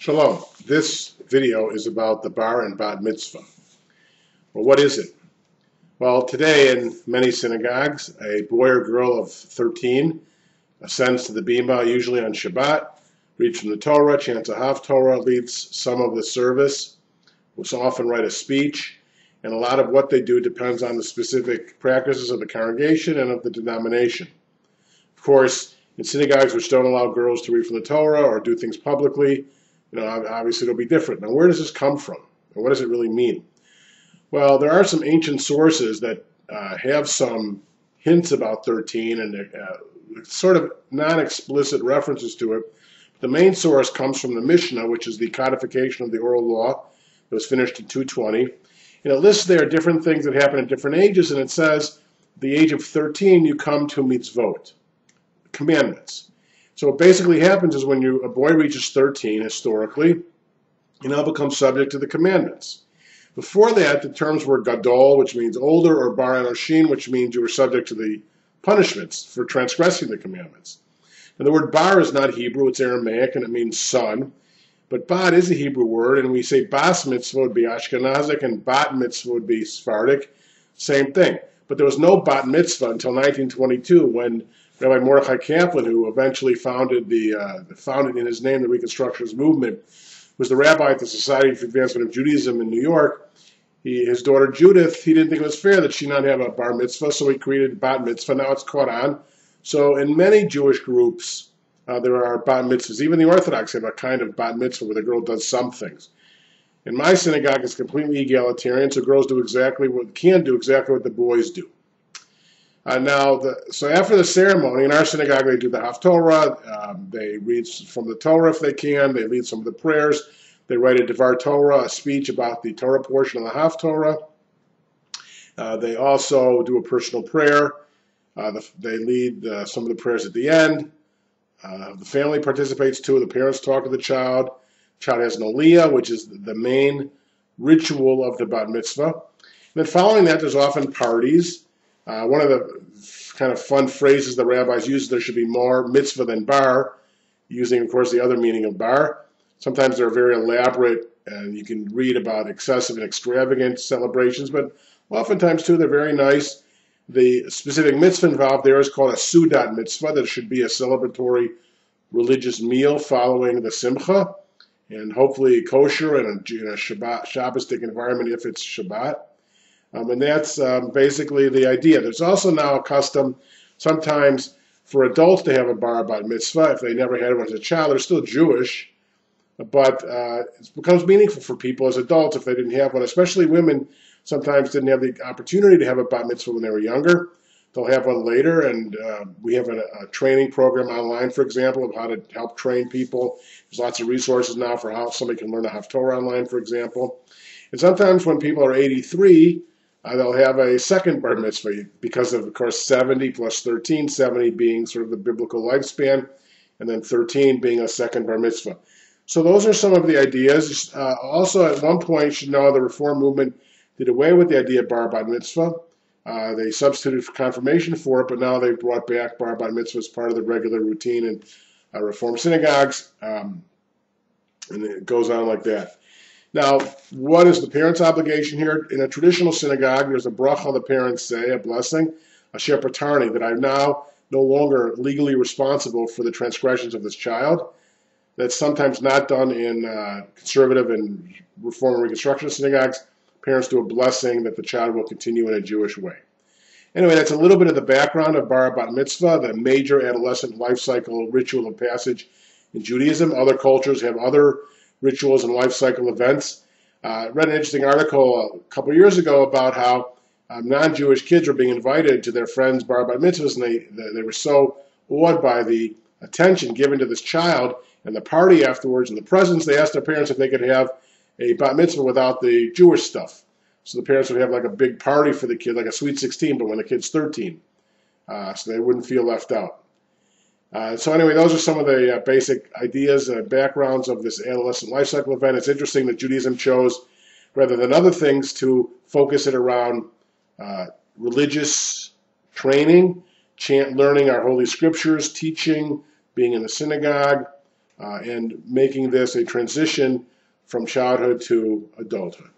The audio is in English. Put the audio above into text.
Shalom. This video is about the bar and bat mitzvah. Well, what is it? Well, today in many synagogues, a boy or girl of 13 ascends to the bima, usually on Shabbat, reads from the Torah, chants a Haftorah, leads some of the service, will often write a speech, and a lot of what they do depends on the specific practices of the congregation and of the denomination. Of course, in synagogues which don't allow girls to read from the Torah or do things publicly, obviously it'll be different. Now, where does this come from? And what does it really mean? Well, there are some ancient sources that have some hints about 13 and sort of non-explicit references to it. The main source comes from the Mishnah, which is the codification of the oral law that was finished in 220. And it lists there different things that happen at different ages, and it says, at the age of 13, you come to mitzvot, commandments. So what basically happens is when a boy reaches 13, historically, he now becomes subject to the commandments. Before that, the terms were gadol, which means older, or bar anoshin, which means you were subject to the punishments for transgressing the commandments. And the word bar is not Hebrew, it's Aramaic, and it means son. But bat is a Hebrew word, and we say bas mitzvah would be Ashkenazic, and bat mitzvah would be Sephardic. Same thing. But there was no bat mitzvah until 1922, when Rabbi Mordechai Kaplan, who eventually founded in his name the Reconstructionist movement, was the rabbi at the Society for Advancement of Judaism in New York. His daughter Judith, he didn't think it was fair that she not have a bar mitzvah, so he created bat mitzvah. Now it's caught on. So in many Jewish groups, there are bat mitzvahs. Even the Orthodox have a kind of bat mitzvah where the girl does some things. In my synagogue, it's completely egalitarian, so girls can do exactly what the boys do. So after the ceremony, in our synagogue, they do the Haftorah. They read from the Torah if they can. They lead some of the prayers. They write a Devar Torah, a speech about the Torah portion of the Haftorah. They also do a personal prayer. They lead some of the prayers at the end. The family participates too. The parents talk to the child. The child has an aliyah, which is the main ritual of the bat mitzvah. And then following that, there's often parties. One of the kind of fun phrases the rabbis use, there should be more mitzvah than bar, using, of course, the other meaning of bar. Sometimes they're very elaborate, and you can read about excessive and extravagant celebrations, but oftentimes, too, they're very nice. The specific mitzvah involved there is called a sudat mitzvah. That should be a celebratory religious meal following the simcha, and hopefully kosher and in a Shabbostic environment if it's Shabbat. And that's basically the idea. There's also now a custom sometimes for adults to have a bar bat mitzvah. If they never had one as a child, they're still Jewish. But it becomes meaningful for people as adults if they didn't have one. Especially women sometimes didn't have the opportunity to have a bat mitzvah when they were younger. They'll have one later, and we have a training program online, for example, of how to help train people. There's lots of resources now for how somebody can learn a Haftorah online, for example. And sometimes when people are 83, they'll have a second bar mitzvah because of course, 70 plus 13, 70 being sort of the biblical lifespan, and then 13 being a second bar mitzvah. So those are some of the ideas. Also, at one point, you should know the Reform movement did away with the idea of bar bat mitzvah. They substituted confirmation for it, but now they've brought back bar bat mitzvah as part of the regular routine in Reform synagogues, and it goes on like that. Now, what is the parent's obligation here? In a traditional synagogue, there's a bracha the parents say, a blessing, asher patarni, that I'm now no longer legally responsible for the transgressions of this child. That's sometimes not done in conservative and Reform and Reconstruction synagogues. Parents do a blessing that the child will continue in a Jewish way. Anyway, that's a little bit of the background of bar bat mitzvah, the major adolescent life cycle ritual of passage in Judaism. Other cultures have other rituals and life cycle events. I read an interesting article a couple of years ago about how non-Jewish kids were being invited to their friends' bar bat mitzvahs, and they were so awed by the attention given to this child and the party afterwards and the presents, they asked their parents if they could have a bat mitzvah without the Jewish stuff. So the parents would have like a big party for the kid, like a sweet 16, but when the kid's 13, so they wouldn't feel left out. So anyway, those are some of the basic ideas and backgrounds of this adolescent life cycle event. It's interesting that Judaism chose, rather than other things, to focus it around religious training, learning our holy scriptures, teaching, being in the synagogue, and making this a transition from childhood to adulthood.